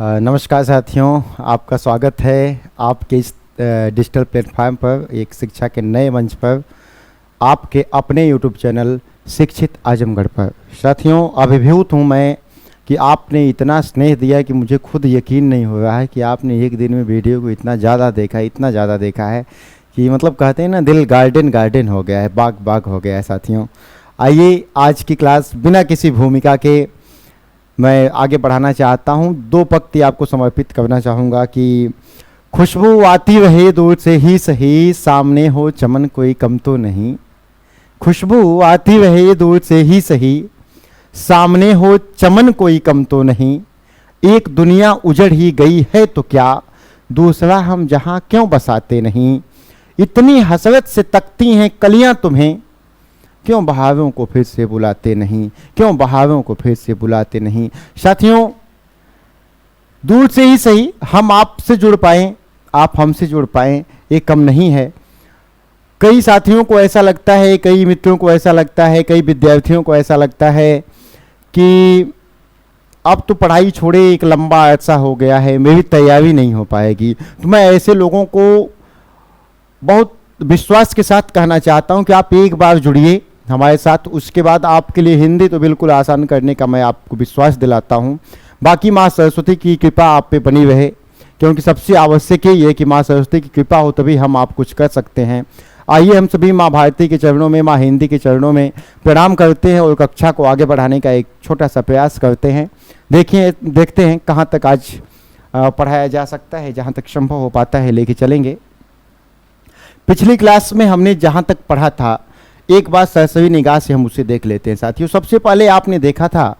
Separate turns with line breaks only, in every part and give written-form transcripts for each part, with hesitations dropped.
नमस्कार साथियों, आपका स्वागत है आपके इस डिजिटल प्लेटफॉर्म पर, एक शिक्षा के नए मंच पर, आपके अपने यूट्यूब चैनल शिक्षित आजमगढ़ पर। साथियों, अभिभूत हूँ मैं कि आपने इतना स्नेह दिया कि मुझे खुद यकीन नहीं हो रहा है कि आपने एक दिन में वीडियो को इतना ज़्यादा देखा है कि मतलब कहते हैं ना, दिल गार्डन गार्डन हो गया है, बाग बाग हो गया है। साथियों, आइए आज की क्लास बिना किसी भूमिका के मैं आगे बढ़ाना चाहता हूँ। दो पंक्ति आपको समर्पित करना चाहूँगा कि खुशबू आती रहे दूर से ही सही, सामने हो चमन कोई कम तो नहीं। खुशबू आती रहे दूर से ही सही, सामने हो चमन कोई कम तो नहीं। एक दुनिया उजड़ ही गई है तो क्या, दूसरा हम जहाँ क्यों बसाते नहीं। इतनी हसरत से तकती हैं कलियाँ तुम्हें, क्यों बहारों को फिर से बुलाते नहीं, क्यों बहारों को फिर से बुलाते नहीं। साथियों, दूर से ही सही हम आपसे जुड़ पाएं, आप हमसे जुड़ पाएं, ये कम नहीं है। कई साथियों को ऐसा लगता है, कई मित्रों को ऐसा लगता है, कई विद्यार्थियों को ऐसा लगता है कि अब तो पढ़ाई छोड़े एक लंबा अरसा हो गया है, मेरी तैयारी नहीं हो पाएगी। तो मैं ऐसे लोगों को बहुत विश्वास के साथ कहना चाहता हूं कि आप एक बार जुड़िए हमारे साथ। उसके बाद आपके लिए हिंदी तो बिल्कुल आसान करने का मैं आपको विश्वास दिलाता हूं। बाकी माँ सरस्वती की कृपा आप पे बनी रहे, क्योंकि सबसे आवश्यक यही है कि माँ सरस्वती की कृपा हो तभी हम आप कुछ कर सकते हैं। आइए हम सभी माँ भारती के चरणों में, माँ हिंदी के चरणों में प्रणाम करते हैं और कक्षा को आगे बढ़ाने का एक छोटा सा प्रयास करते हैं। देखते हैं कहाँ तक आज पढ़ाया जा सकता है, जहाँ तक संभव हो पाता है लेके चलेंगे। पिछली क्लास में हमने जहाँ तक पढ़ा था, एक बार सरसरी निगाह से हम उसे देख लेते हैं। साथियों, सबसे पहले आपने देखा था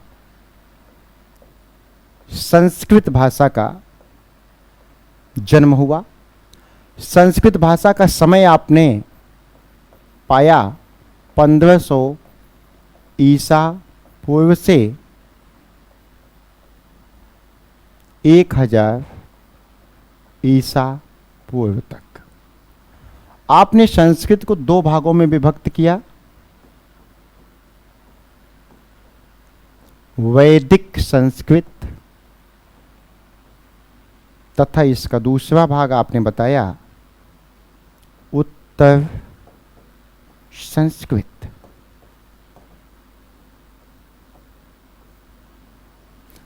संस्कृत भाषा का जन्म हुआ। संस्कृत भाषा का समय आपने पाया 1500 ईसा पूर्व से 1000 ईसा पूर्व तक। आपने संस्कृत को दो भागों में विभक्त किया, वैदिक संस्कृत तथा इसका दूसरा भाग आपने बताया उत्तर संस्कृत।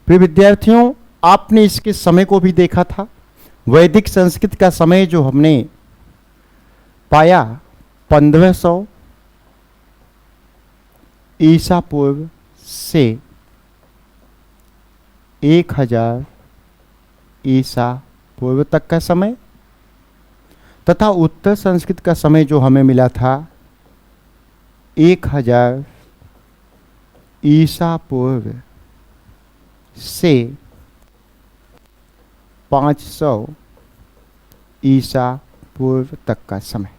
प्रिय विद्यार्थियों, आपने इसके समय को भी देखा था। वैदिक संस्कृत का समय जो हमने पाया 1500 ईसा पूर्व से 1000 ईसा पूर्व तक का समय, तथा उत्तर संस्कृत का समय जो हमें मिला था 1000 ईसा पूर्व से 500 ईसा पूर्व तक का समय।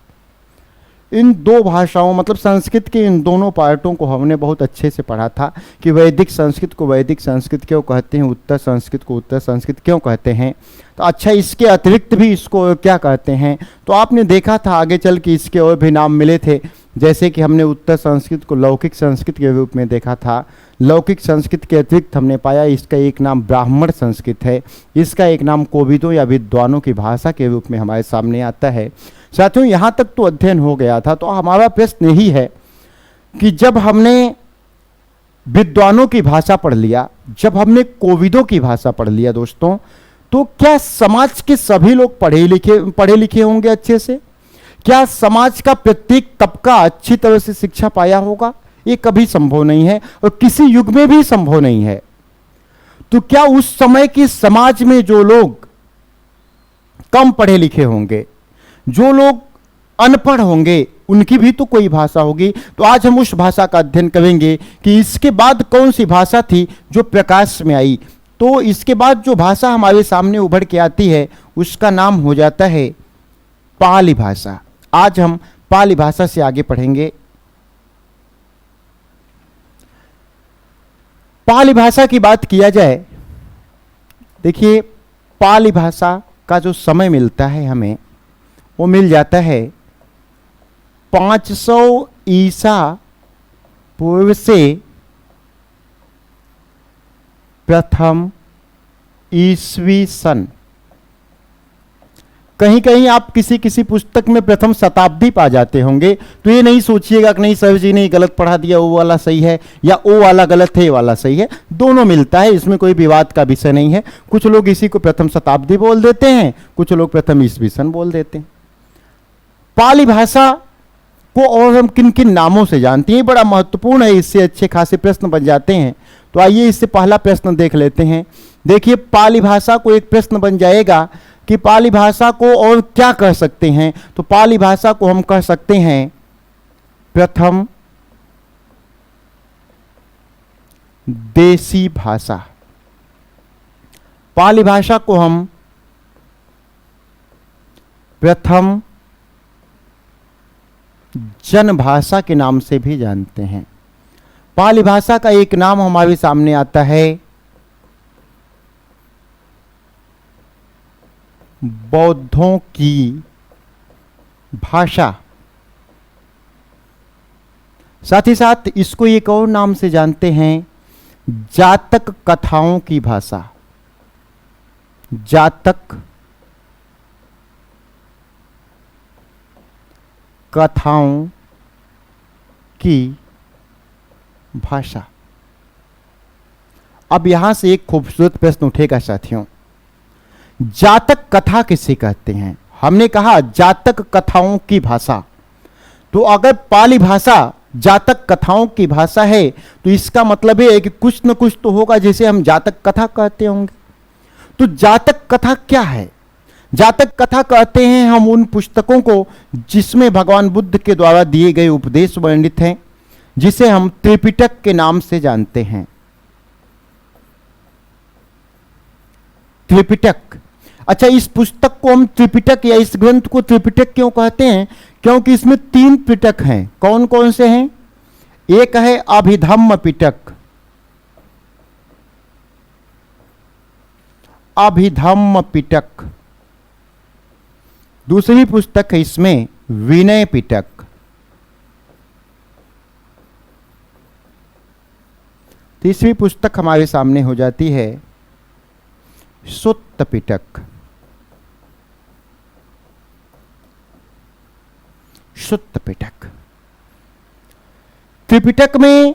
इन दो भाषाओं मतलब संस्कृत के इन दोनों पार्टों को हमने बहुत अच्छे से पढ़ा था कि वैदिक संस्कृत को वैदिक संस्कृत क्यों कहते हैं, उत्तर संस्कृत को उत्तर संस्कृत क्यों कहते हैं। तो अच्छा, इसके अतिरिक्त भी इसको क्या कहते हैं, तो आपने देखा था आगे चल के इसके और भी नाम मिले थे। जैसे कि हमने उत्तर संस्कृत को लौकिक संस्कृत के रूप में देखा था। लौकिक संस्कृत के अतिरिक्त हमने पाया इसका एक नाम ब्राह्मण संस्कृत है, इसका एक नाम कोविदों या विद्वानों की भाषा के रूप में हमारे सामने आता है। साथियों, यहाँ तक तो अध्ययन हो गया था। तो हमारा प्रश्न यही है कि जब हमने विद्वानों की भाषा पढ़ लिया, जब हमने कोविदों की भाषा पढ़ लिया दोस्तों, तो क्या समाज के सभी लोग पढ़े लिखे होंगे अच्छे से? क्या समाज का प्रत्येक तबका अच्छी तरह से शिक्षा पाया होगा? ये कभी संभव नहीं है और किसी युग में भी संभव नहीं है। तो क्या उस समय के समाज में जो लोग कम पढ़े लिखे होंगे, जो लोग अनपढ़ होंगे, उनकी भी तो कोई भाषा होगी। तो आज हम उस भाषा का अध्ययन करेंगे कि इसके बाद कौन सी भाषा थी जो प्रकाश में आई। तो इसके बाद जो भाषा हमारे सामने उभर के आती है उसका नाम हो जाता है पाली भाषा। आज हम पाली भाषा से आगे पढ़ेंगे। पाली भाषा की बात किया जाए, देखिए पाली भाषा का जो समय मिलता है हमें, वो मिल जाता है 500 ईसा पूर्व से प्रथम ईस्वी सन। कहीं कहीं आप किसी किसी पुस्तक में प्रथम शताब्दी पा जाते होंगे, तो ये नहीं सोचिएगा कि नहीं सर जी ने गलत पढ़ा दिया, वो वाला सही है या वो वाला गलत है, ये वाला सही है। दोनों मिलता है, इसमें कोई विवाद का विषय नहीं है। कुछ लोग इसी को प्रथम शताब्दी बोल देते हैं, कुछ लोग प्रथम ईस्वी सन बोल देते हैं। पाली भाषा को और हम किन किन नामों से जानते हैं, बड़ा महत्वपूर्ण है, इससे अच्छे खासे प्रश्न बन जाते हैं। तो आइए इससे पहला प्रश्न देख लेते हैं। देखिए, पाली भाषा को एक प्रश्न बन जाएगा कि पाली भाषा को और क्या कह सकते हैं। तो पाली भाषा को हम कह सकते हैं प्रथम देसी भाषा। पाली भाषा को हम प्रथम जनभाषा के नाम से भी जानते हैं। पाली भाषा का एक नाम हमारे सामने आता है बौद्धों की भाषा। साथ ही साथ इसको एक और नाम से जानते हैं जातक कथाओं की भाषा। जातक कथाओं की भाषा। अब यहां से एक खूबसूरत प्रश्न उठेगा साथियों, जातक कथा किसे कहते हैं? हमने कहा जातक कथाओं की भाषा। तो अगर पाली भाषा जातक कथाओं की भाषा है तो इसका मतलब है कि कुछ न कुछ तो होगा जिसे हम जातक कथा कहते होंगे। तो जातक कथा क्या है? जातक कथा कहते हैं हम उन पुस्तकों को जिसमें भगवान बुद्ध के द्वारा दिए गए उपदेश वर्णित हैं, जिसे हम त्रिपिटक के नाम से जानते हैं। त्रिपिटक। अच्छा, इस पुस्तक को हम त्रिपिटक या इस ग्रंथ को त्रिपिटक क्यों कहते हैं? क्योंकि इसमें 3 पिटक हैं। कौन कौन से हैं? एक है अभिधम्म पिटक, अभिधम्म पिटक। दूसरी पुस्तक है इसमें विनय पिटक। तीसरी पुस्तक हमारे सामने हो जाती है सुत्त पिटक। सुत्त पिटक। त्रिपिटक में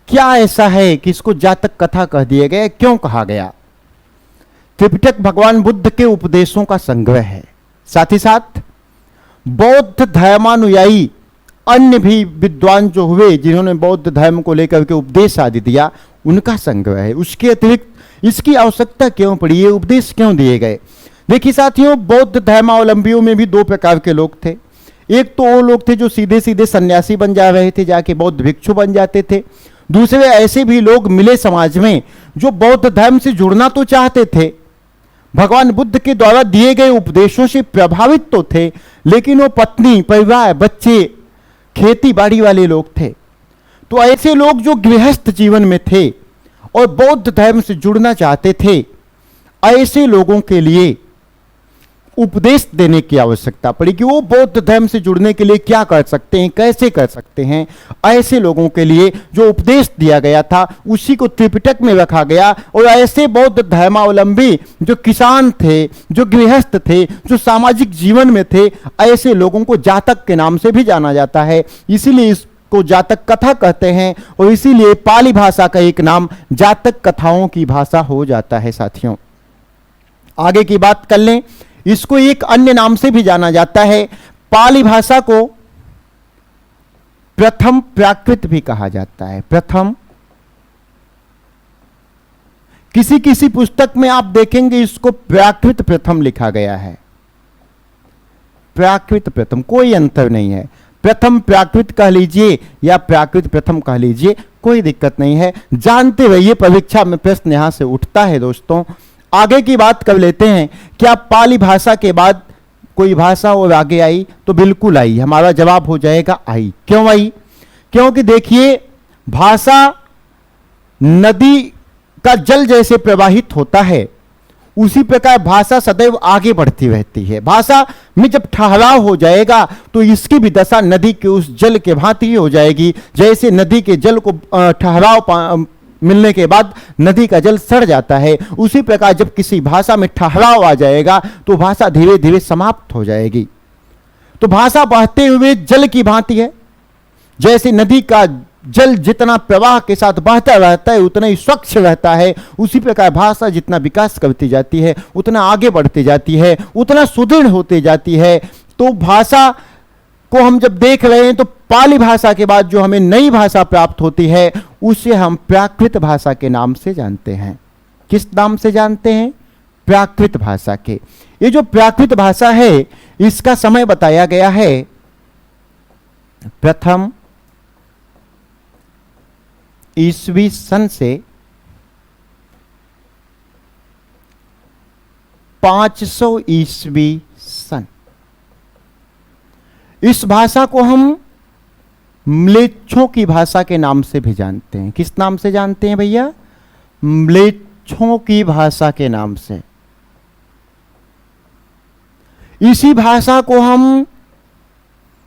क्या ऐसा है कि इसको जातक कथा कह दिया गया? क्यों कहा गया? त्रिपिटक भगवान बुद्ध के उपदेशों का संग्रह है। साथ ही साथ बौद्ध धर्मानुयायी अन्य भी विद्वान जो हुए जिन्होंने बौद्ध धर्म को लेकर के उपदेश आदि दिया, उनका संग्रह है। उसके अतिरिक्त इसकी आवश्यकता क्यों पड़ी? ये उपदेश क्यों दिए गए? देखिए साथियों, बौद्ध धर्मावलंबियों में भी 2 प्रकार के लोग थे। एक तो वो लोग थे जो सीधे सीधे सन्यासी बन जा रहे थे, जाके बौद्ध भिक्षु बन जाते थे। दूसरे ऐसे भी लोग मिले समाज में जो बौद्ध धर्म से जुड़ना तो चाहते थे, भगवान बुद्ध के द्वारा दिए गए उपदेशों से प्रभावित तो थे, लेकिन वो पत्नी, परिवार, बच्चे, खेती बाड़ी वाले लोग थे। तो ऐसे लोग जो गृहस्थ जीवन में थे और बौद्ध धर्म से जुड़ना चाहते थे, ऐसे लोगों के लिए उपदेश देने की आवश्यकता पड़ी कि वो बौद्ध धर्म से जुड़ने के लिए क्या कर सकते हैं, कैसे कर सकते हैं। ऐसे लोगों के लिए जो उपदेश दिया गया था उसी को त्रिपिटक में रखा गया। और ऐसे बौद्ध धर्मावलंबी जो किसान थे, जो गृहस्थ थे, जो सामाजिक जीवन में थे, ऐसे लोगों को जातक के नाम से भी जाना जाता है। इसीलिए इसको जातक कथा कहते हैं और इसीलिए पाली भाषा का एक नाम जातक कथाओं की भाषा हो जाता है। साथियों, आगे की बात कर लें। इसको एक अन्य नाम से भी जाना जाता है। पाली भाषा को प्रथम प्राकृत भी कहा जाता है। प्रथम, किसी किसी पुस्तक में आप देखेंगे इसको प्राकृत प्रथम लिखा गया है। प्राकृत प्रथम, कोई अंतर नहीं है। प्रथम प्राकृत कह लीजिए या प्राकृत प्रथम कह लीजिए, कोई दिक्कत नहीं है। जानते रहिए, परीक्षा में प्रश्न यहां से उठता है। दोस्तों, आगे की बात कर लेते हैं। क्या पाली भाषा के बाद कोई भाषा और आगे आई? तो बिल्कुल आई। हमारा जवाब हो जाएगा आई। क्यों आई? क्योंकि देखिए, भाषा नदी का जल जैसे प्रवाहित होता है, उसी प्रकार भाषा सदैव आगे बढ़ती रहती है। भाषा में जब ठहराव हो जाएगा तो इसकी भी दशा नदी के उस जल के भांति ही हो जाएगी। जैसे नदी के जल को ठहराव मिलने के बाद नदी का जल सड़ जाता है, उसी प्रकार जब किसी भाषा में ठहराव आ जाएगा तो भाषा धीरे धीरे समाप्त हो जाएगी। तो भाषा बहते हुए जल की भांति है। जैसे नदी का जल जितना प्रवाह के साथ बहता रहता है उतना ही स्वच्छ रहता है, उसी प्रकार भाषा जितना विकास करती जाती है, उतना आगे बढ़ती जाती है, उतना सुदृढ़ होती जाती है। तो भाषा को हम जब देख रहे हैं तो पाली भाषा के बाद जो हमें नई भाषा प्राप्त होती है उसे हम प्राकृत भाषा के नाम से जानते हैं। किस नाम से जानते हैं? प्राकृत भाषा के। ये जो प्राकृत भाषा है इसका समय बताया गया है प्रथम ईस्वी सन से 500 ईस्वी सन। इस भाषा को हम म्लेच्छों की भाषा के नाम से भी जानते हैं। किस नाम से जानते हैं भैया? म्लेच्छों की भाषा के नाम से। इसी भाषा को हम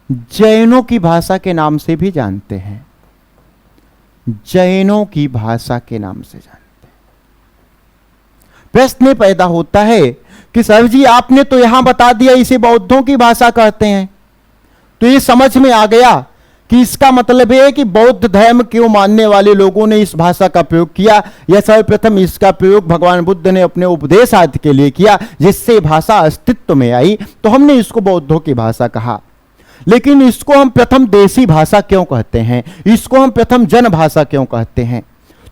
जैनों की भाषा के नाम से भी जानते हैं। जैनों की भाषा के नाम से जानते हैं। प्रश्न पैदा होता है कि सर जी आपने तो यहां बता दिया इसे बौद्धों की भाषा कहते हैं, तो ये समझ में आ गया कि इसका मतलब है कि बौद्ध धर्म क्यों मानने वाले लोगों ने इस भाषा का प्रयोग किया, या सर्वप्रथम इसका प्रयोग भगवान बुद्ध ने अपने उपदेश आदि के लिए किया जिससे भाषा अस्तित्व में आई, तो हमने इसको बौद्धों की भाषा कहा। लेकिन इसको हम प्रथम देसी भाषा क्यों कहते हैं, इसको हम प्रथम जन भाषा क्यों कहते हैं?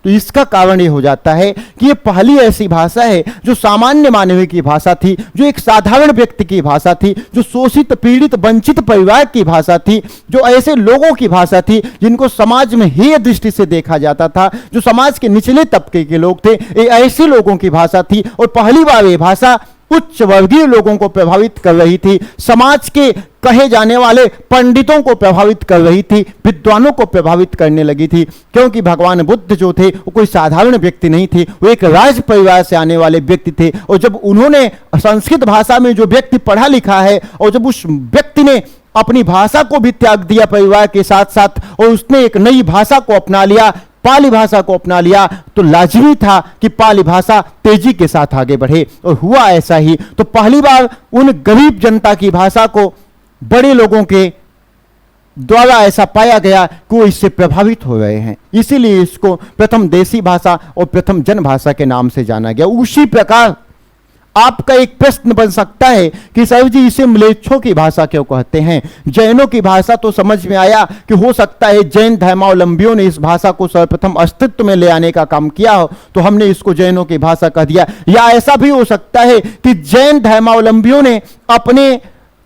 तो इसका कारण ये हो जाता है कि ये पहली ऐसी भाषा है जो सामान्य मानवीय की भाषा थी, जो एक साधारण व्यक्ति की भाषा थी, जो शोषित पीड़ित वंचित परिवार की भाषा थी, जो ऐसे लोगों की भाषा थी जिनको समाज में हेय दृष्टि से देखा जाता था, जो समाज के निचले तबके के लोग थे, ये ऐसे लोगों की भाषा थी। और पहली बार ये भाषा उच्च वर्गीय लोगों को प्रभावित कर रही थी, समाज के कहे जाने वाले पंडितों को प्रभावित कर रही थी, विद्वानों को प्रभावित करने लगी थी। क्योंकि भगवान बुद्ध जो थे वो कोई साधारण व्यक्ति नहीं थे, वो एक राज परिवार से आने वाले व्यक्ति थे। और जब उन्होंने संस्कृत भाषा में जो व्यक्ति पढ़ा लिखा है और जब उस व्यक्ति ने अपनी भाषा को भी त्याग दिया परिवार के साथ साथ और उसने एक नई भाषा को अपना लिया, पाली भाषा को अपना लिया, तो लाजमी था कि पाली भाषा तेजी के साथ आगे बढ़े। और हुआ ऐसा ही। तो पहली बार उन गरीब जनता की भाषा को बड़े लोगों के द्वारा ऐसा पाया गया कि वो इससे प्रभावित हो रहे हैं, इसीलिए इसको प्रथम देसी भाषा और प्रथम जन भाषा के नाम से जाना गया। उसी प्रकार आपका एक प्रश्न बन सकता है कि सर जी इसे म्लेच्छों की भाषा क्यों कहते हैं? जैनों की भाषा तो समझ में आया कि हो सकता है जैन धर्मावलंबियों ने इस भाषा को सर्वप्रथम अस्तित्व में ले आने का काम किया हो, तो हमने इसको जैनों की भाषा कह दिया। या ऐसा भी हो सकता है कि जैन धर्मावलंबियों ने अपने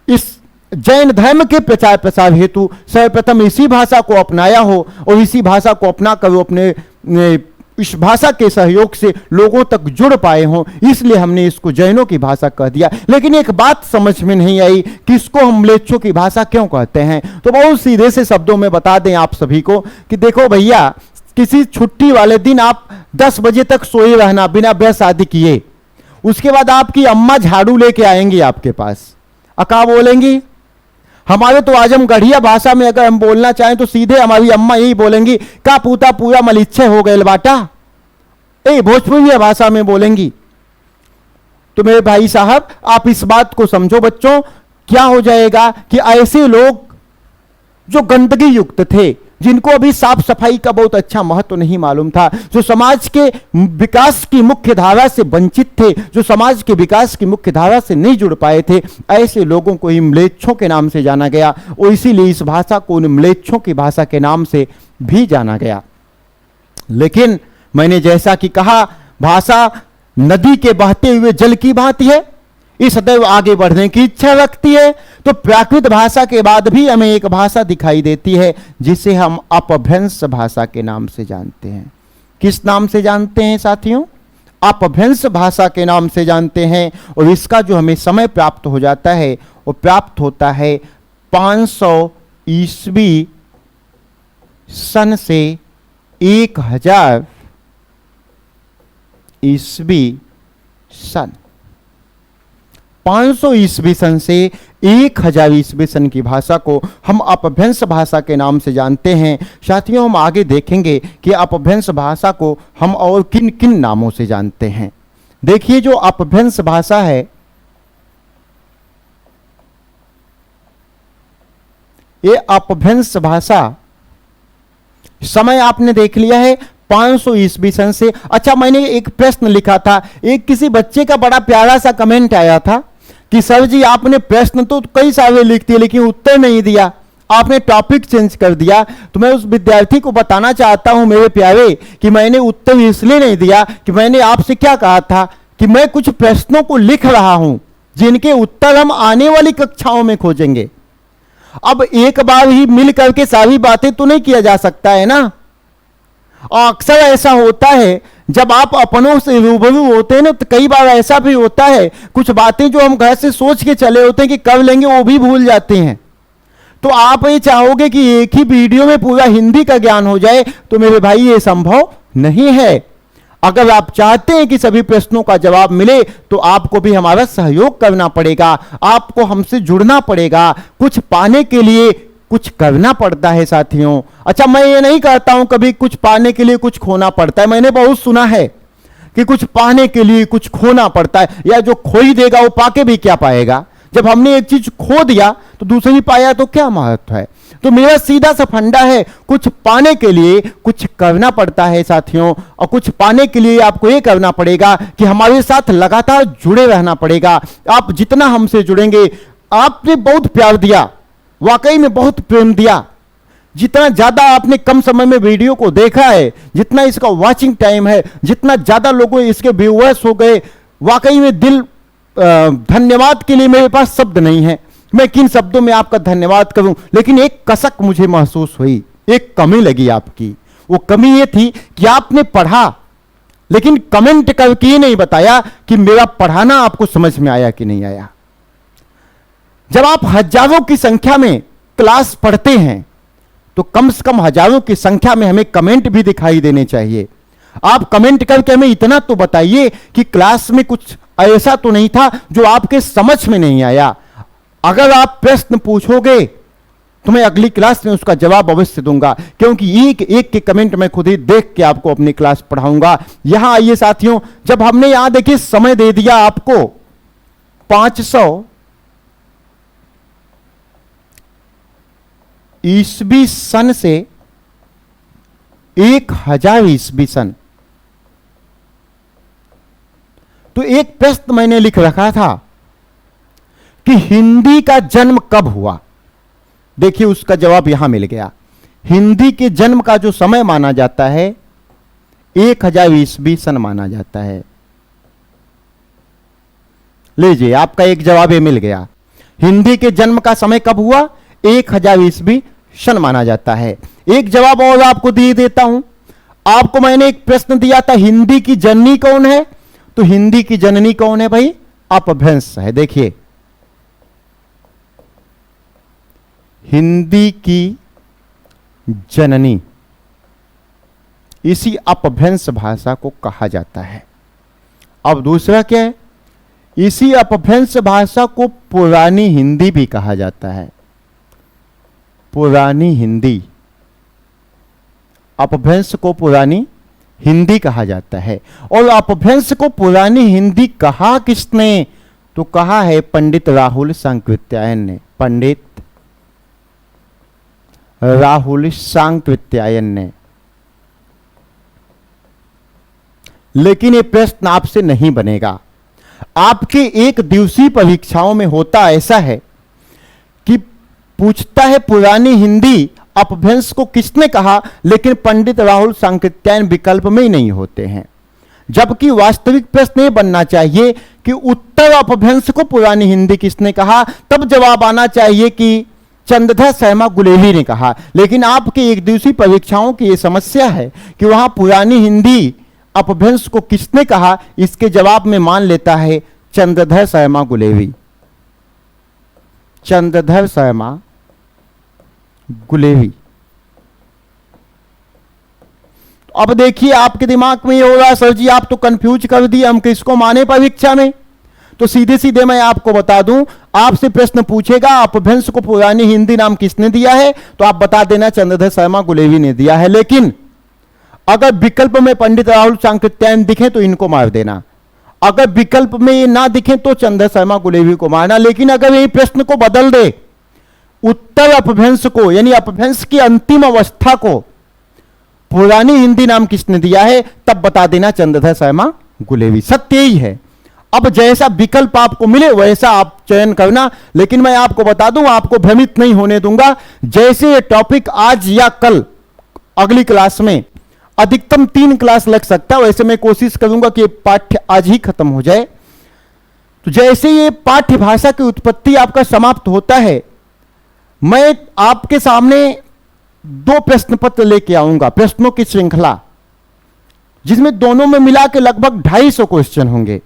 इस जैन धर्म के प्रचार प्रसार हेतु सर्वप्रथम इसी भाषा को अपनाया हो और इसी भाषा को अपनाकर वो अपने इस भाषा के सहयोग से लोगों तक जुड़ पाए हों, इसलिए हमने इसको जैनों की भाषा कह दिया। लेकिन एक बात समझ में नहीं आई कि इसको हम म्लेच्छों की भाषा क्यों कहते हैं। तो बहुत सीधे से शब्दों में बता दें आप सभी को कि देखो भैया, किसी छुट्टी वाले दिन आप 10 बजे तक सोए रहना बिना ब्रश आदि किए, उसके बाद आपकी अम्मा झाड़ू लेके आएंगी आपके पास, क्या बोलेंगी? हमारे तो आजमगढ़िया भाषा में अगर हम बोलना चाहें तो सीधे हमारी अम्मा यही बोलेंगी, का पूता पूरा मलिच्छे हो गए बाटा। भोजपुरी भाषा में बोलेंगी। तो मेरे भाई साहब आप इस बात को समझो बच्चों, क्या हो जाएगा कि ऐसे लोग जो गंदगी युक्त थे, जिनको अभी साफ सफाई का बहुत अच्छा महत्व नहीं मालूम था, जो समाज के विकास की मुख्य धारा से वंचित थे, जो समाज के विकास की मुख्य धारा से नहीं जुड़ पाए थे, ऐसे लोगों को ही म्लेच्छों के नाम से जाना गया और इसीलिए इस भाषा को म्लेच्छों की भाषा के नाम से भी जाना गया। लेकिन मैंने जैसा कि कहा, भाषा नदी के बहते हुए जल की भांति है, इस सदैव आगे बढ़ने की इच्छा रखती है। तो प्राकृत भाषा के बाद भी हमें एक भाषा दिखाई देती है जिसे हम अपभ्रंश भाषा के नाम से जानते हैं। किस नाम से जानते हैं साथियों? अपभ्रंश भाषा के नाम से जानते हैं। और इसका जो हमें समय प्राप्त हो जाता है वो प्राप्त होता है 500 ईस्वी सन से 1000 ईस्वी सन। 500 ईस्वी सन से 1000 ईस्वी सन की भाषा को हम अपभ्रंश भाषा के नाम से जानते हैं। साथियों, हम आगे देखेंगे कि अपभ्रंश भाषा को हम और किन किन नामों से जानते हैं। देखिए, जो अपभ्रंश भाषा है, ये अपभ्रंश भाषा समय आपने देख लिया है 500 ईस्वी सन से। अच्छा, मैंने एक प्रश्न लिखा था, एक किसी बच्चे का बड़ा प्यारा सा कमेंट आया था कि सर जी आपने प्रश्न तो कई सारे लिख दिए लेकिन उत्तर नहीं दिया, आपने टॉपिक चेंज कर दिया। तो मैं उस विद्यार्थी को बताना चाहता हूं मेरे प्यारे कि मैंने उत्तर इसलिए नहीं दिया कि मैंने आपसे क्या कहा था कि मैं कुछ प्रश्नों को लिख रहा हूं जिनके उत्तर हम आने वाली कक्षाओं में खोजेंगे। अब एक बार ही मिल करके सारी बातें तो नहीं किया जा सकता है ना। और अक्सर ऐसा होता है जब आप अपनों से रूबरू होते हैं ना, तो कई बार ऐसा भी होता है कुछ बातें जो हम घर से सोच के चले होते हैं कि कर लेंगे वो भी भूल जाते हैं। तो आप ये चाहोगे कि एक ही वीडियो में पूरा हिंदी का ज्ञान हो जाए, तो मेरे भाई ये संभव नहीं है। अगर आप चाहते हैं कि सभी प्रश्नों का जवाब मिले तो आपको भी हमारा सहयोग करना पड़ेगा, आपको हमसे जुड़ना पड़ेगा। कुछ पाने के लिए कुछ करना पड़ता है साथियों। अच्छा, मैं ये नहीं कहता हूं कभी कुछ पाने के लिए कुछ खोना पड़ता है। मैंने बहुत सुना है कि कुछ पाने के लिए कुछ खोना पड़ता है, या जो खो ही देगा वो पाके भी क्या पाएगा। जब हमने एक चीज खो दिया तो दूसरी पाया तो क्या महत्व है। तो मेरा सीधा सा फंडा है, कुछ पाने के लिए कुछ करना पड़ता है साथियों। और कुछ पाने के लिए आपको ये करना पड़ेगा कि हमारे साथ लगातार जुड़े रहना पड़ेगा। आप जितना हमसे जुड़ेंगे, आपने बहुत प्यार दिया, वाकई में बहुत प्रेम दिया। जितना ज्यादा आपने कम समय में वीडियो को देखा है, जितना इसका वॉचिंग टाइम है, जितना ज्यादा लोगों इसके व्यूअर्स हो गए, वाकई में दिल धन्यवाद के लिए मेरे पास शब्द नहीं है। मैं किन शब्दों में आपका धन्यवाद करूं। लेकिन एक कसक मुझे महसूस हुई, एक कमी लगी आपकी। वो कमी ये थी कि आपने पढ़ा लेकिन कमेंट करके ये नहीं बताया कि मेरा पढ़ाना आपको समझ में आया कि नहीं आया। जब आप हजारों की संख्या में क्लास पढ़ते हैं तो कम से कम हजारों की संख्या में हमें कमेंट भी दिखाई देने चाहिए। आप कमेंट करके हमें इतना तो बताइए कि क्लास में कुछ ऐसा तो नहीं था जो आपके समझ में नहीं आया। अगर आप प्रश्न पूछोगे तो मैं अगली क्लास में उसका जवाब अवश्य दूंगा, क्योंकि एक एक के कमेंट मैं खुद ही देख के आपको अपनी क्लास पढ़ाऊंगा। यहां आइए साथियों, जब हमने यहां देखिए समय दे दिया आपको 500 ईस्वी सन से 1000 ईस्वी सन, तो एक प्रश्न मैंने लिख रखा था कि हिंदी का जन्म कब हुआ। देखिए उसका जवाब यहां मिल गया। हिंदी के जन्म का जो समय माना जाता है 1000 ईस्वी सन माना जाता है। लीजिए आपका एक जवाब ये मिल गया। हिंदी के जन्म का समय कब हुआ, 1000 ईस्वी सन माना जाता है। एक जवाब और आपको दे देता हूं। आपको मैंने एक प्रश्न दिया था, हिंदी की जननी कौन है। तो हिंदी की जननी कौन है भाई, अपभ्रंश है। देखिए हिंदी की जननी इसी अपभ्रंश भाषा को कहा जाता है। अब दूसरा क्या है, इसी अपभ्रंश भाषा को पुरानी हिंदी भी कहा जाता है। पुरानी हिंदी, अपभ्रंश को पुरानी हिंदी कहा जाता है। और अपभ्रंश को पुरानी हिंदी कहा किसने, तो कहा है पंडित राहुल सांकृत्यायन ने। पंडित राहुल सांकृत्यायन ने। लेकिन ये प्रश्न आपसे नहीं बनेगा। आपके एक दिवसीय परीक्षाओं में होता ऐसा है कि पूछता है पुरानी हिंदी अपभ्रंश को किसने कहा, लेकिन पंडित राहुल सांकृत्यायन विकल्प में ही नहीं होते हैं। जबकि वास्तविक प्रश्न यह बनना चाहिए कि उत्तर अपभ्रंश को पुरानी हिंदी किसने कहा, तब जवाब आना चाहिए कि चंद्रधर शर्मा गुलेली ने कहा। लेकिन आपके एक दिवसीय परीक्षाओं की यह समस्या है कि वहां पुरानी हिंदी अपभ्रंश को किसने कहा, इसके जवाब में मान लेता है चंद्रधर शर्मा गुलेली। चंद्रधर शर्मा गुलेली। अब देखिए आपके दिमाग में ये हो रहा, सर जी आप तो कंफ्यूज कर दिए, हम किसको माने परीक्षा में। तो सीधे सीधे मैं आपको बता दूं, आपसे प्रश्न पूछेगा अपभ्रंश को पुरानी हिंदी नाम किसने दिया है, तो आप बता देना चंद्रधर शर्मा गुलेवी ने दिया है। लेकिन अगर विकल्प में पंडित राहुल सांकृत्यायन दिखे तो इनको मार देना, अगर विकल्प में ये ना दिखे तो चंद्रधर शर्मा गुलेवी को मारना। लेकिन अगर ये प्रश्न को बदल दे, उत्तर अपभ्रंश को यानी अपभ्रंश की अंतिम अवस्था को पुरानी हिंदी नाम किसने दिया है, तब बता देना चंद्रधर शर्मा गुलेवी। सत्य ही है। अब जैसा विकल्प आपको मिले वैसा आप चयन करना, लेकिन मैं आपको बता दूं, आपको भ्रमित नहीं होने दूंगा। जैसे ये टॉपिक आज या कल अगली क्लास में अधिकतम 3 क्लास लग सकता है, वैसे मैं कोशिश करूंगा कि पाठ्य आज ही खत्म हो जाए। तो जैसे ये पाठ्य भाषा की उत्पत्ति आपका समाप्त होता है, मैं आपके सामने 2 प्रश्न पत्र लेके आऊंगा, प्रश्नों की श्रृंखला, जिसमें दोनों में मिला के लगभग 250 क्वेश्चन होंगे।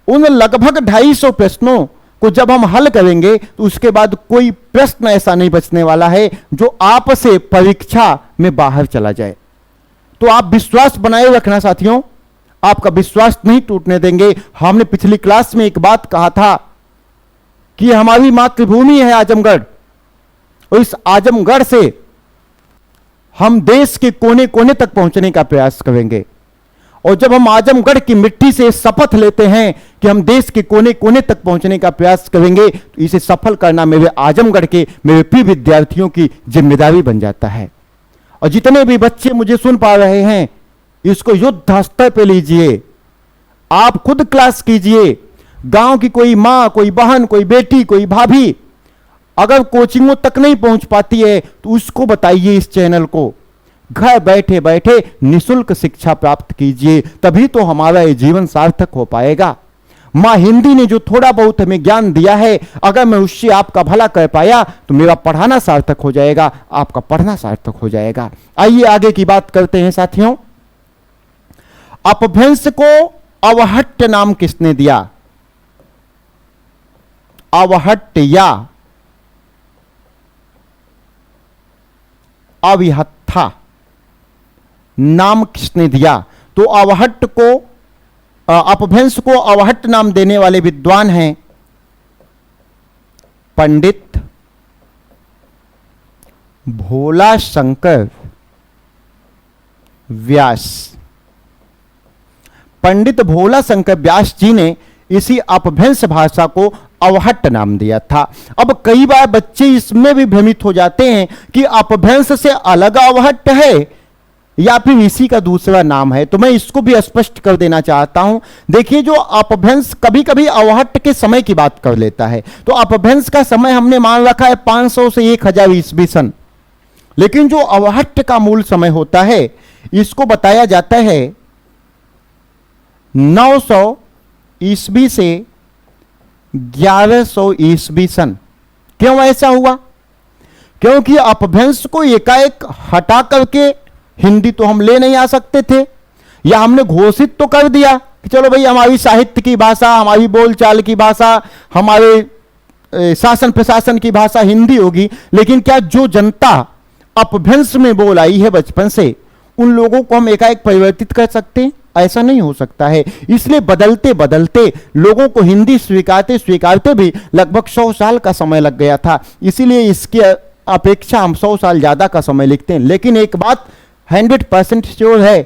उन लगभग 250 प्रश्नों को जब हम हल करेंगे तो उसके बाद कोई प्रश्न ऐसा नहीं बचने वाला है जो आपसे परीक्षा में बाहर चला जाए। तो आप विश्वास बनाए रखना साथियों, आपका विश्वास नहीं टूटने देंगे। हमने पिछली क्लास में एक बात कहा था कि हमारी मातृभूमि है आजमगढ़, और इस आजमगढ़ से हम देश के कोने कोने तक पहुंचने का प्रयास करेंगे। और जब हम आजमगढ़ की मिट्टी से शपथ लेते हैं कि हम देश के कोने कोने तक पहुंचने का प्रयास करेंगे, तो इसे सफल करना मेरे आजमगढ़ के मेरे प्रिय विद्यार्थियों की जिम्मेदारी बन जाता है। और जितने भी बच्चे मुझे सुन पा रहे हैं, इसको युद्ध स्तर पे लीजिए, आप खुद क्लास कीजिए। गांव की कोई मां, कोई बहन, कोई बेटी, कोई भाभी अगर कोचिंगों तक नहीं पहुंच पाती है तो उसको बताइए इस चैनल को। घर बैठे बैठे निशुल्क शिक्षा प्राप्त कीजिए, तभी तो हमारा ये जीवन सार्थक हो पाएगा। मां हिंदी ने जो थोड़ा बहुत हमें ज्ञान दिया है, अगर मैं उससे आपका भला कर पाया तो मेरा पढ़ाना सार्थक हो जाएगा, आपका पढ़ना सार्थक हो जाएगा। आइए आगे की बात करते हैं साथियों। अपभ्रंश को अवहट्ट नाम किसने दिया? अवहट्ट या अविहत्था नाम किसने दिया? तो अवहट्ट को, अपभ्रंश को अवहट्ट नाम देने वाले विद्वान हैं पंडित भोला शंकर व्यास। पंडित भोला शंकर व्यास जी ने इसी अपभ्रंश भाषा को अवहट्ट नाम दिया था। अब कई बार बच्चे इसमें भी भ्रमित हो जाते हैं कि अपभ्रंश से अलग अवहट्ट है या फिर इसी का दूसरा नाम है, तो मैं इसको भी स्पष्ट कर देना चाहता हूं। देखिए, जो अपभ्रंश कभी कभी अवहट्ट के समय की बात कर लेता है, तो अपभ्रंश का समय हमने मान रखा है 500 से 1000 ईस्वी सन, लेकिन जो अवहट्ट का मूल समय होता है इसको बताया जाता है 900 ईस्वी से 1100 ईस्वी सन। क्यों ऐसा हुआ? क्योंकि अपभ्रंश को एकाएक हटा करके हिंदी तो हम ले नहीं आ सकते थे, या हमने घोषित तो कर दिया कि चलो भाई हमारी साहित्य की भाषा, हमारी बोलचाल की भाषा, हमारे शासन प्रशासन की भाषा हिंदी होगी, लेकिन क्या जो जनता अपभ्रंश में बोल आई है बचपन से, उन लोगों को हम एकाएक परिवर्तित कर सकते हैं? ऐसा नहीं हो सकता है। इसलिए बदलते बदलते लोगों को हिंदी स्वीकारते स्वीकारते भी लगभग 100 साल का समय लग गया था। इसीलिए इसकी अपेक्षा हम 100 साल ज्यादा का समय लिखते हैं। लेकिन एक बात 100% श्योर है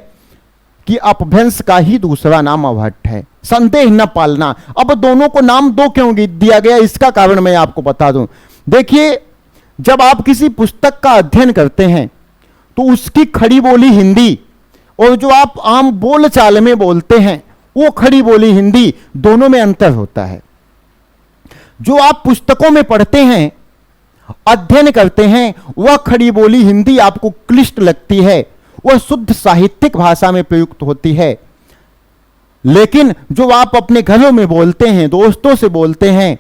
कि अपभ्रंश का ही दूसरा नाम अवहट्ट है, संदेह न पालना। अब दोनों को नाम दो क्यों दिया गया, इसका कारण मैं आपको बता दूं। देखिए, जब आप किसी पुस्तक का अध्ययन करते हैं तो उसकी खड़ी बोली हिंदी और जो आप आम बोलचाल में बोलते हैं वो खड़ी बोली हिंदी, दोनों में अंतर होता है। जो आप पुस्तकों में पढ़ते हैं, अध्ययन करते हैं, वह खड़ी बोली हिंदी आपको क्लिष्ट लगती है, वह शुद्ध साहित्यिक भाषा में प्रयुक्त होती है। लेकिन जो आप अपने घरों में बोलते हैं, दोस्तों से बोलते हैं,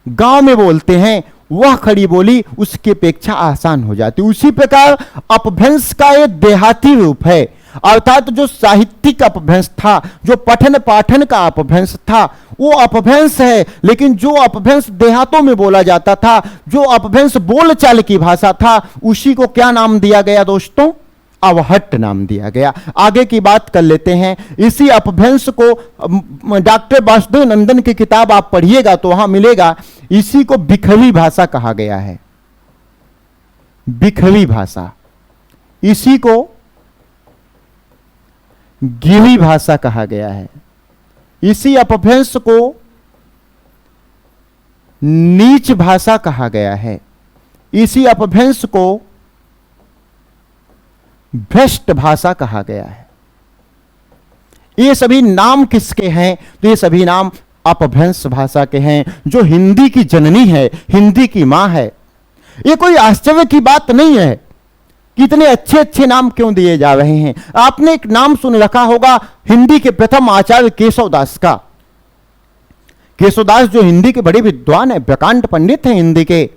गांव में बोलते हैं, वह खड़ी बोली उसकी अपेक्षा आसान हो जाती है। उसी प्रकार अपभ्रंश का एक देहाती रूप है, अर्थात जो साहित्यिक अपभ्रंश था, जो पठन पाठन का अपभ्रंश था, वो अपभ्रंश है। लेकिन जो अपभ्रंश देहातों में बोला जाता था, जो अपभ्रंश बोलचाल की भाषा था, उसी को क्या नाम दिया गया दोस्तों? अवहट्ट नाम दिया गया। आगे की बात कर लेते हैं। इसी अपभ्रंश को डॉक्टर वासुदेव नंदन की किताब आप पढ़िएगा तो वहां मिलेगा, इसी को बिखरी भाषा कहा गया है। बिखरी भाषा, इसी को गिरी भाषा कहा गया है। इसी अपभ्रंश को नीच भाषा कहा गया है। इसी अपभ्रंश को भ्रष्ट भाषा कहा गया है। ये सभी नाम किसके हैं? तो ये सभी नाम अपभ्रंश भाषा के हैं, जो हिंदी की जननी है, हिंदी की मां है। ये कोई आश्चर्य की बात नहीं है कि इतने अच्छे अच्छे नाम क्यों दिए जा रहे हैं। आपने एक नाम सुन रखा होगा हिंदी के प्रथम आचार्य केशवदास का। केशवदास जो हिंदी के बड़े विद्वान है, व्याकरण पंडित हैं हिंदी के,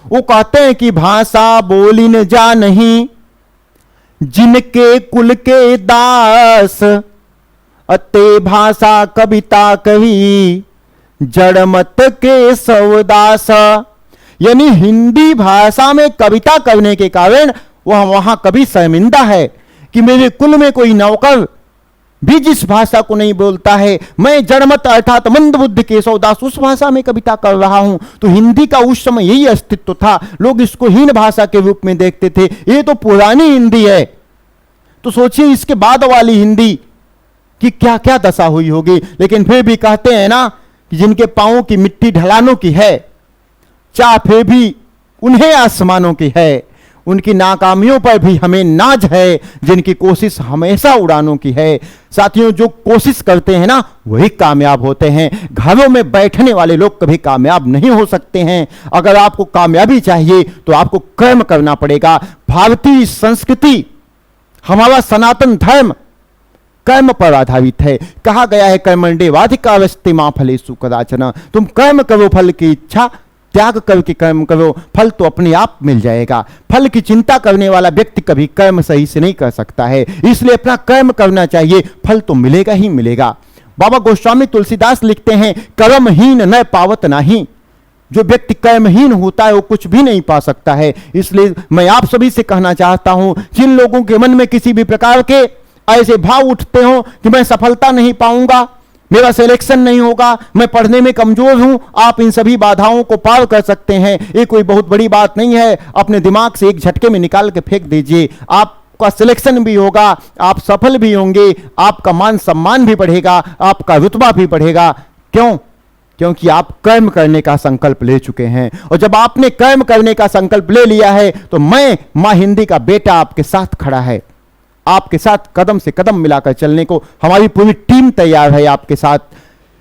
वो कहते हैं कि भाषा बोली न जा नहीं जिनके कुल के दास, अते भाषा कविता कही जड़मत के सवदास। यानी हिंदी भाषा में कविता करने के कारण वह वहां कभी शर्मिंदा है कि मेरे कुल में कोई नौकर भी जिस भाषा को नहीं बोलता है, मैं जड़मत अर्थात मंदबुद्धि केशवदास उस भाषा में कविता कर रहा हूं। तो हिंदी का उस समय यही अस्तित्व था, लोग इसको हीन भाषा के रूप में देखते थे। ये तो पुरानी हिंदी है, तो सोचिए इसके बाद वाली हिंदी की क्या क्या दशा हुई होगी। लेकिन फिर भी कहते हैं ना कि जिनके पांवों की मिट्टी ढलानों की है, चाह फिर भी उन्हें आसमानों की है। उनकी नाकामियों पर भी हमें नाज है, जिनकी कोशिश हमेशा उड़ानों की है। साथियों, जो कोशिश करते हैं ना वही कामयाब होते हैं। घरों में बैठने वाले लोग कभी कामयाब नहीं हो सकते हैं। अगर आपको कामयाबी चाहिए तो आपको कर्म करना पड़ेगा। भारतीय संस्कृति, हमारा सनातन धर्म कर्म पर आधारित है। कहा गया है कर्मण्येवाधिकारस्ते मा फलेषु कदाचन। तुम कर्म करो, फल की इच्छा त्याग करके कर्म करो, फल तो अपने आप मिल जाएगा। फल की चिंता करने वाला व्यक्ति कभी कर्म सही से नहीं कर सकता है, इसलिए अपना कर्म करना चाहिए, फल तो मिलेगा ही मिलेगा। बाबा गोस्वामी तुलसीदास लिखते हैं, कर्महीन न पावत नाही। जो व्यक्ति कर्महीन होता है वो कुछ भी नहीं पा सकता है। इसलिए मैं आप सभी से कहना चाहता हूं, जिन लोगों के मन में किसी भी प्रकार के ऐसे भाव उठते हो कि मैं सफलता नहीं पाऊंगा, मेरा सिलेक्शन नहीं होगा, मैं पढ़ने में कमजोर हूं, आप इन सभी बाधाओं को पार कर सकते हैं। ये कोई बहुत बड़ी बात नहीं है। अपने दिमाग से एक झटके में निकाल के फेंक दीजिए, आपका सिलेक्शन भी होगा, आप सफल भी होंगे, आपका मान सम्मान भी बढ़ेगा, आपका रुतबा भी बढ़ेगा। क्यों? क्योंकि आप कर्म करने का संकल्प ले चुके हैं। और जब आपने कर्म करने का संकल्प ले लिया है तो मैं मां हिंदी का बेटा आपके साथ खड़ा है, आपके साथ कदम से कदम मिलाकर चलने को हमारी पूरी टीम तैयार है आपके साथ।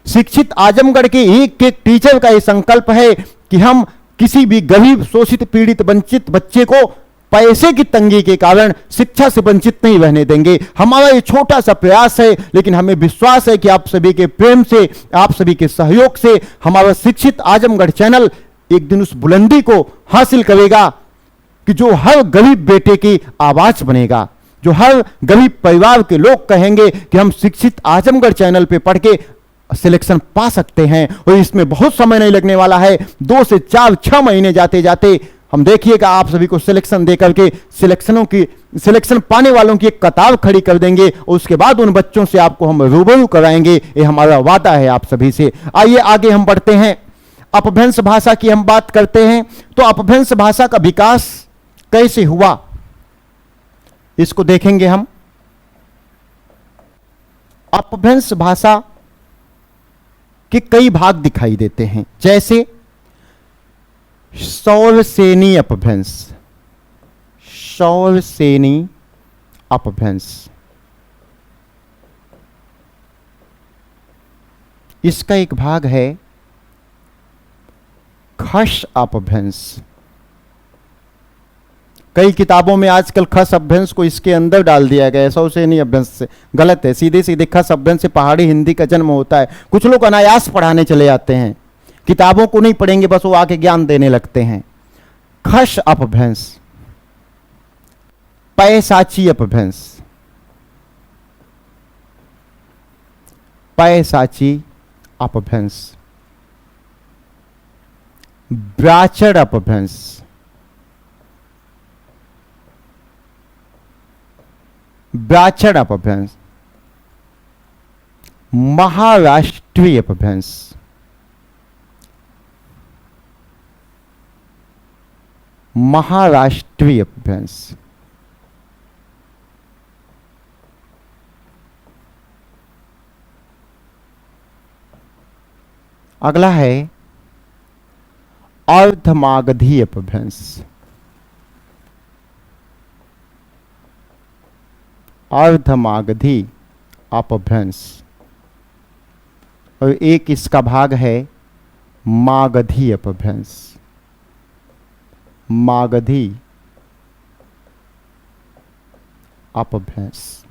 शिक्षित आजमगढ़ के एक एक टीचर का यह संकल्प है कि हम किसी भी गरीब, शोषित, पीड़ित, वंचित बच्चे को पैसे की तंगी के कारण शिक्षा से वंचित नहीं रहने देंगे। हमारा ये छोटा सा प्रयास है, लेकिन हमें विश्वास है कि आप सभी के प्रेम से, आप सभी के सहयोग से हमारा शिक्षित आजमगढ़ चैनल एक दिन उस बुलंदी को हासिल करेगा कि जो हर गरीब बेटे की आवाज बनेगा, जो हर गरीब परिवार के लोग कहेंगे कि हम शिक्षित आजमगढ़ चैनल पे पढ़ के सिलेक्शन पा सकते हैं। और इसमें बहुत समय नहीं लगने वाला है, 2 से 4-6 महीने जाते जाते हम देखिएगा आप सभी को सिलेक्शन देकर के सिलेक्शन पाने वालों की एक कतार खड़ी कर देंगे। और उसके बाद उन बच्चों से आपको हम रूबरू कराएंगे, ये हमारा वादा है आप सभी से। आइए आगे हम बढ़ते हैं। अपभ्रंश भाषा की हम बात करते हैं तो अपभ्रंश भाषा का विकास कैसे हुआ इसको देखेंगे हम। अपभ्रंश भाषा के कई भाग दिखाई देते हैं, जैसे सौरसेनी अपभ्रंश। सौरसेनी अपभ्रंश, इसका एक भाग है खश अपभ्रंश। कई किताबों में आजकल खस अपभ्रंश को इसके अंदर डाल दिया गया है, सौरसेनी अपभ्रंश से गलत है। सीधे सीधे खस अपभ्रंश से पहाड़ी हिंदी का जन्म होता है। कुछ लोग अनायास पढ़ाने चले जाते हैं, किताबों को नहीं पढ़ेंगे, बस वो आके ज्ञान देने लगते हैं। खश अपभ्रंश, पैसाची अपभ्रंश, पैसाची अपभ्रंश, ब्राचर अपभ्रंश, ब्राह्मण अपभ्रंश, महाराष्ट्रीय अपभ्रंश, महाराष्ट्रीय अपभ्रंश, अगला है अर्धमागधी अपभ्रंश, अर्धमागधी अपभ्रंश, और एक इसका भाग है मागधी अपभ्रंश, मागधी अपभ्रंश।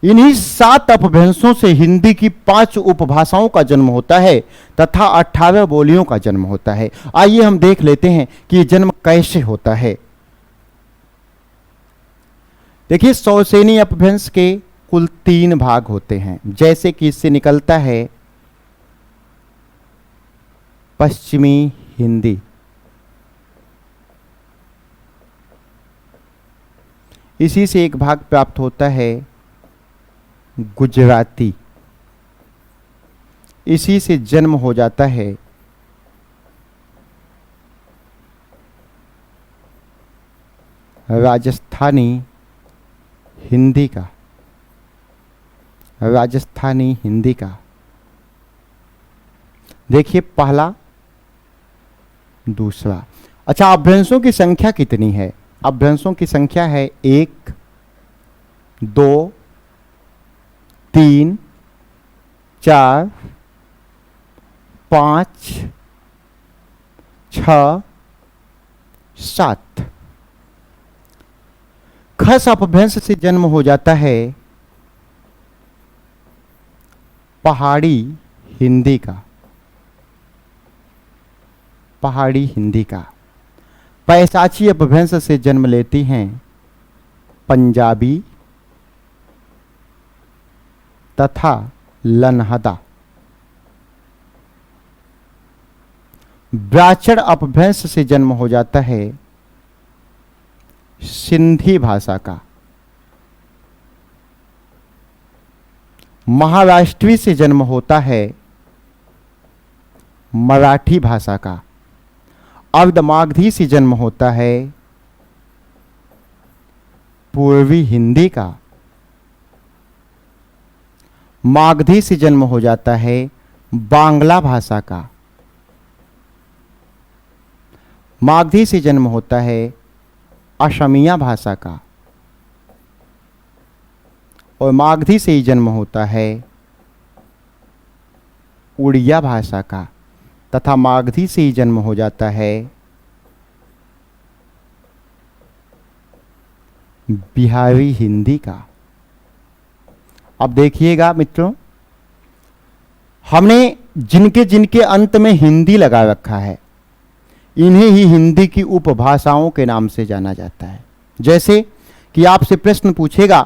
इन्हीं 7 अपभ्रंशों से हिंदी की 5 उपभाषाओं का जन्म होता है तथा 18 बोलियों का जन्म होता है। आइए हम देख लेते हैं कि यह जन्म कैसे होता है। देखिए, सौसेनी अपभ्रंश के कुल 3 भाग होते हैं। जैसे कि इससे निकलता है पश्चिमी हिंदी, इसी से एक भाग प्राप्त होता है गुजराती, इसी से जन्म हो जाता है राजस्थानी हिंदी का, राजस्थानी हिंदी का। देखिए, पहला, दूसरा। अच्छा, अपभ्रंशों की संख्या कितनी है? अपभ्रंशों की संख्या है 1, 2, 3, 4, 5, 6, 7। खस अपभ्रंश से जन्म हो जाता है पहाड़ी हिंदी का, पहाड़ी हिंदी का। पैशाची अपभ्रंश से जन्म लेती हैं पंजाबी तथा लन्हदा। ब्राह्मण अपभ्रंश से जन्म हो जाता है सिंधी भाषा का। महाराष्ट्री से जन्म होता है मराठी भाषा का। अर्धमागधी से जन्म होता है पूर्वी हिंदी का। मागधी से जन्म हो जाता है बांग्ला भाषा का। मागधी से जन्म होता है असमिया भाषा का। और मागधी से ही जन्म होता है उड़िया भाषा का। तथा मागधी से ही जन्म हो जाता है बिहारी हिंदी का। अब देखिएगा मित्रों, हमने जिनके जिनके अंत में हिंदी लगा रखा है, इन्हें ही हिंदी की उपभाषाओं के नाम से जाना जाता है। जैसे कि आपसे प्रश्न पूछेगा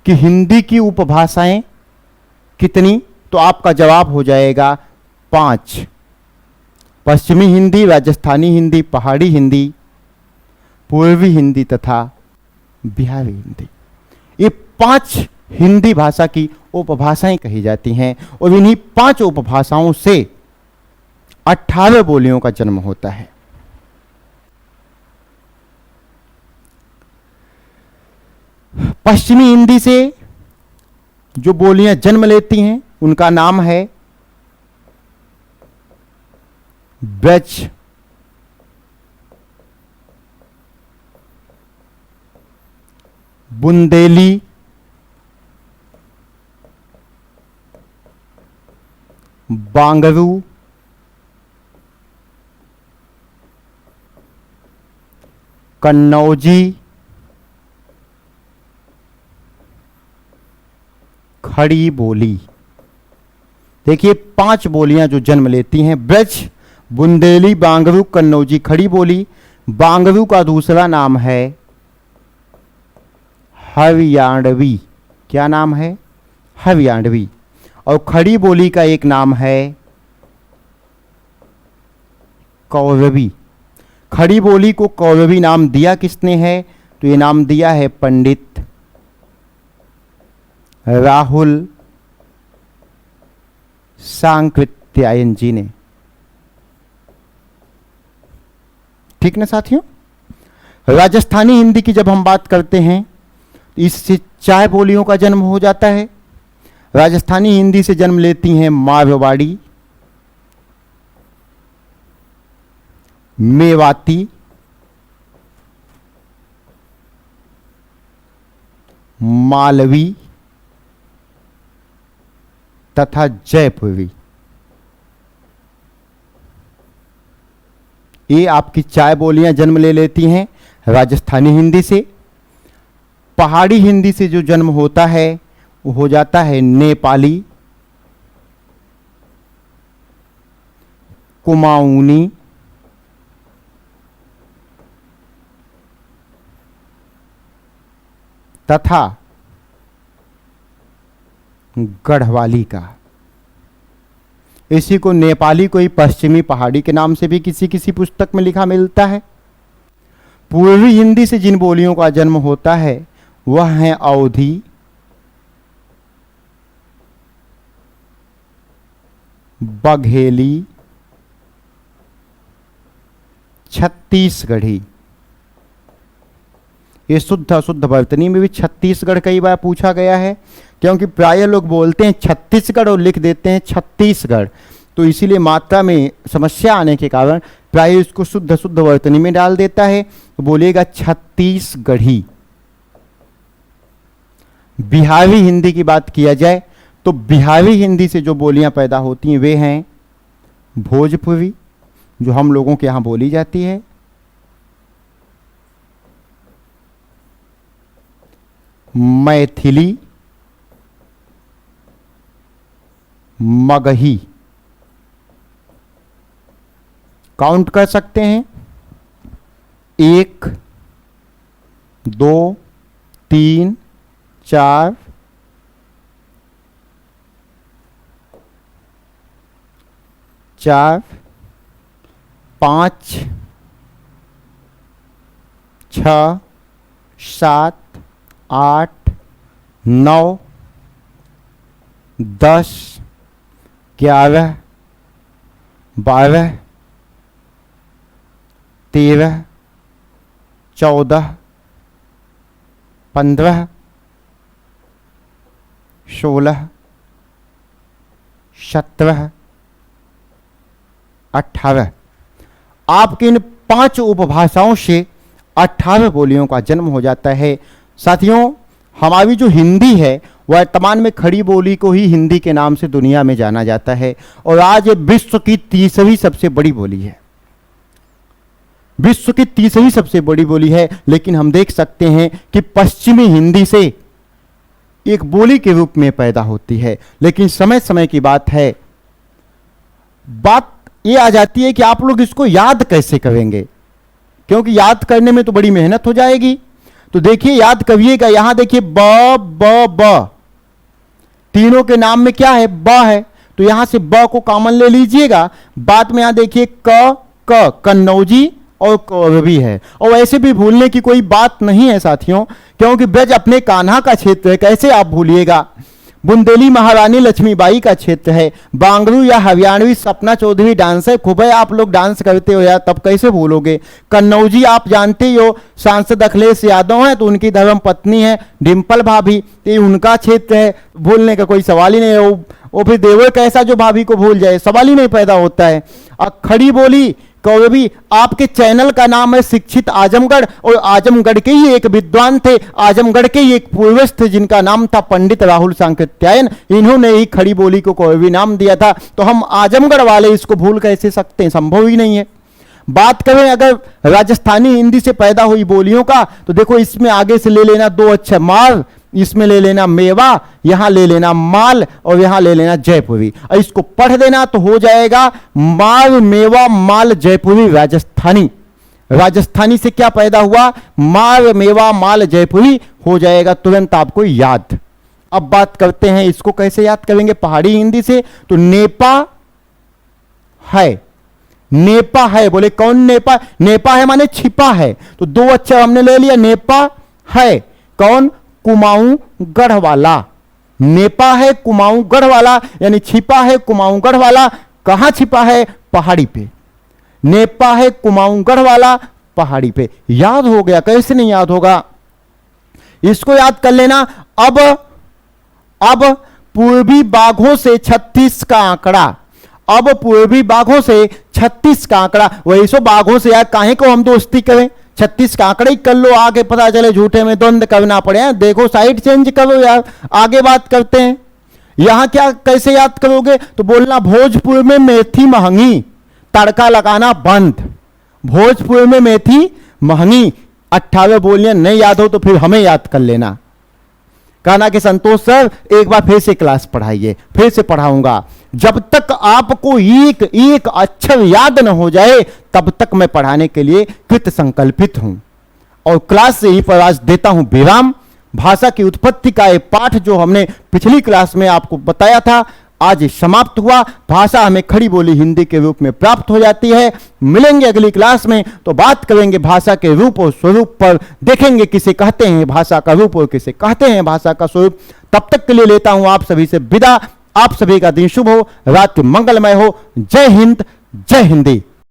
कि हिंदी की उपभाषाएं कितनी, तो आपका जवाब हो जाएगा 5। पश्चिमी हिंदी, राजस्थानी हिंदी, पहाड़ी हिंदी, पूर्वी हिंदी तथा बिहारी हिंदी। ये 5 हिंदी भाषा की उपभाषाएं कही जाती हैं और इन्हीं 5 उपभाषाओं से 18 बोलियों का जन्म होता है। पश्चिमी हिंदी से जो बोलियां जन्म लेती हैं उनका नाम है ब्रज, बुंदेली, बांगरू, कन्नौजी, खड़ी बोली। देखिए, 5 बोलियां जो जन्म लेती हैं, ब्रज, बुंदेली, बांगरू, कन्नौजी, खड़ी बोली। बांगरू का दूसरा नाम है हरियाणवी। क्या नाम है? हरियाणवी। और खड़ी बोली का एक नाम है कौरवी। खड़ी बोली को कौरवी नाम दिया किसने है? तो ये नाम दिया है पंडित राहुल सांकृत्यायन जी ने। ठीक ना साथियों। राजस्थानी हिंदी की जब हम बात करते हैं तो इससे चार बोलियों का जन्म हो जाता है। राजस्थानी हिंदी से जन्म लेती हैं मारवाड़ी, मेवाती, मालवी तथा जयपुरी। ये आपकी चार बोलियां जन्म ले लेती हैं राजस्थानी हिंदी से। पहाड़ी हिंदी से जो जन्म होता है वो हो जाता है नेपाली, कुमाऊनी, तथा गढ़वाली का। इसी को नेपाली को ही पश्चिमी पहाड़ी के नाम से भी किसी किसी पुस्तक में लिखा मिलता है। पूर्वी हिंदी से जिन बोलियों का जन्म होता है वह है अवधी, बघेली, छत्तीसगढ़ी। ये शुद्ध अशुद्ध वर्तनी में भी छत्तीसगढ़ कई बार पूछा गया है, क्योंकि प्राय लोग बोलते हैं छत्तीसगढ़ और लिख देते हैं छत्तीसगढ़, तो इसीलिए मात्रा में समस्या आने के कारण प्राय इसको शुद्ध अशुद्ध वर्तनी में डाल देता है, तो बोलेगा छत्तीसगढ़ी। बिहारी हिंदी की बात किया जाए तो बिहारी हिंदी से जो बोलियां पैदा होती हैं वे हैं भोजपुरी, जो हम लोगों के यहां बोली जाती है, मैथिली, मगही। काउंट कर सकते हैं 1, 2, 3, 4, 5, 6, 7, 8, 9, 10, 11, 12, 13, 14, 15, 16, 17, 18। आपके इन 5 उपभाषाओं से 18 बोलियों का जन्म हो जाता है। साथियों, हमारी जो हिंदी है वर्तमान में खड़ी बोली को ही हिंदी के नाम से दुनिया में जाना जाता है, और आज ये विश्व की तीसरी सबसे बड़ी बोली है। विश्व की तीसरी सबसे बड़ी बोली है, लेकिन हम देख सकते हैं कि पश्चिमी हिंदी से एक बोली के रूप में पैदा होती है। लेकिन समय समय की बात है, बात ये आ जाती है कि आप लोग इसको याद कैसे करेंगे, क्योंकि याद करने में तो बड़ी मेहनत हो जाएगी। तो देखिए, याद करिएगा। यहां देखिए ब ब ब, तीनों के नाम में क्या है? ब है, तो यहां से ब को कॉमन ले लीजिएगा। बाद में यहां देखिए क कन्नौजी और कौरवी है, और ऐसे भी भूलने की कोई बात नहीं है साथियों, क्योंकि ब्रज अपने कान्हा का क्षेत्र है, कैसे आप भूलिएगा। बुंदेली महारानी लक्ष्मीबाई का क्षेत्र है। बांगरू या हरियाणवी सपना चौधरी डांसर खूब है, आप लोग डांस करते हो यार, तब कैसे भूलोगे। कन्नौजी आप जानते ही हो, सांसद अखिलेश यादव हैं, तो उनकी धर्म पत्नी है डिम्पल भाभी, तो ये उनका क्षेत्र है, भूलने का कोई सवाल ही नहीं है। वो फिर देवर कैसा जो भाभी को भूल जाए, सवाल ही नहीं पैदा होता है। और खड़ी बोली कौरवी, आपके चैनल का नाम है शिक्षित आजमगढ़, और आजमगढ़ के ही एक विद्वान थे, आजमगढ़ के ही एक पूर्वज थे जिनका नाम था पंडित राहुल सांकृत्यायन, इन्होंने ही खड़ी बोली को कौरवी नाम दिया था। तो हम आजमगढ़ वाले इसको भूल कैसे सकते हैं, संभव ही नहीं है। बात करें अगर राजस्थानी हिंदी से पैदा हुई बोलियों का, तो देखो इसमें आगे से ले लेना 2 अक्षर माल, इसमें ले लेना मेवा, यहां ले लेना माल, और यहां ले लेना जयपुरी, और इसको पढ़ देना तो हो जाएगा माल मेवा माल जयपुरी राजस्थानी। राजस्थानी से क्या पैदा हुआ? माल मेवा माल जयपुरी हो जाएगा तुरंत आपको याद। अब बात करते हैं इसको कैसे याद करेंगे पहाड़ी हिंदी से। तो नेपा है, नेपा है, बोले कौन नेपा? नेपा है माने छिपा है, तो 2 अक्षर हमने ले लिया, नेपा है कौन? कुमाऊं गढ़वाला। नेपा है कुमाऊंगढ़ वाला, यानी छिपा है कुमाऊंगढ़ वाला। कहां छिपा है? पहाड़ी पे। नेपा है कुमाऊंगढ़ वाला पहाड़ी पे। याद हो गया? कैसे नहीं याद होगा? इसको याद कर लेना। अब पूर्वी बाघों से 36 का आंकड़ा, अब पूर्वी बाघों से 36 का आंकड़ा। वही सो बाघों से यार काहे को हम दोस्ती करें? 36 का आंकड़ा ही कर लो, आगे पता चले झूठे में द्वंद करना पड़े। देखो साइड चेंज करो यार, आगे बात करते हैं। यहां क्या कैसे याद करोगे? तो बोलना भोजपुर में मेथी महंगी, तड़का लगाना बंद। भोजपुर में मेथी महंगी। 28 बोलियां नहीं याद हो तो फिर हमें याद कर लेना। कहना कि संतोष सर एक बार फिर से क्लास पढ़ाइए। फिर से पढ़ाऊंगा। जब तक आपको एक एक अक्षर याद न हो जाए तब तक मैं पढ़ाने के लिए कृत संकल्पित हूं। और क्लास से ही पर आज देता हूं विराम। भाषा की उत्पत्ति का एक पाठ जो हमने पिछली क्लास में आपको बताया था आज समाप्त हुआ। भाषा हमें खड़ी बोली हिंदी के रूप में प्राप्त हो जाती है। मिलेंगे अगली क्लास में तो बात करेंगे भाषा के रूप और स्वरूप पर। देखेंगे किसे कहते हैं भाषा का रूप और किसे कहते हैं भाषा का स्वरूप। तब तक के लिए लेता हूं आप सभी से विदा। आप सभी का दिन शुभ हो, रात्रि मंगलमय हो। जय हिंद, जय हिंदी।